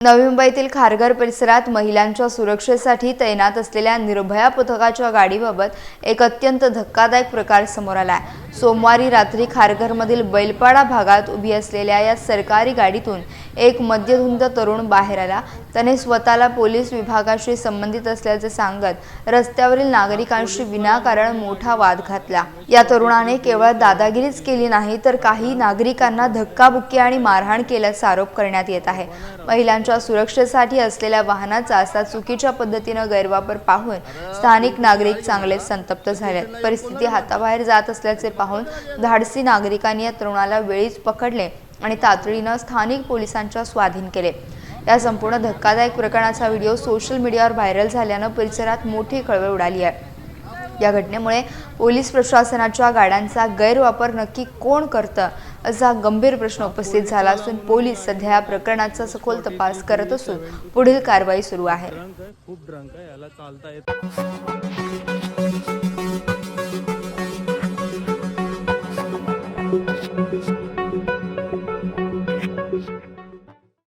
नवी मुंबईतील खारघर परिसरात महिलांच्या सुरक्षेसाठी तैनात असलेल्या निर्भया पथकाच्या गाडीबाबत एक अत्यंत धक्कादायक प्रकार समोर आला आहे। सोमवारी रात्री खारघरमधील बैलपाडा भागात उभी असलेल्या या सरकारी गाडीतून एक मद्यधुंद तरुण बाहेर आला। त्याने स्वतःला पोलीस विभागाशी संबंधित असल्याचे सांगत रस्त्यावरील नागरिकांशी विनाकारण मोठा वाद घातला। या तरुणाने केवळ दादागिरीच केली नाही तर काही नागरिकांना धक्काबुक्की आणि मारहाण केल्याचा आरोप करण्यात येत आहे। महिलांच्या सुरक्षेसाठी असलेल्या वाहनाचा असा चुकीच्या पद्धतीने गैरवापर पाहून स्थानिक नागरिक चांगलेच संतप्त झाले। परिस्थिती हाताबाहेर जात असल्याचे पाहून धाडसी नागरिकांनी या तरुणाला वेळीच पकडले आणि तातडीने स्थानिक पोलिसांच्या स्वाधीन केले। या संपूर्ण धक्कादायक प्रकरणाचा व्हिडिओ सोशल मीडियावर व्हायरल झाल्याने परिसरात मोठी खळबळ उडाली आहे। या घटनेमुळे पोलीस प्रशासनाच्या गाड्यांचा गैरवापर नक्की कोण करतं असा गंभीर प्रश्न उपस्थित झाला असून पोलीस सध्या या प्रकरणाचा सखोल तपास करत असून पुढील कारवाई सुरू आहे। खूप ड्रंक आहे, याला चालता येत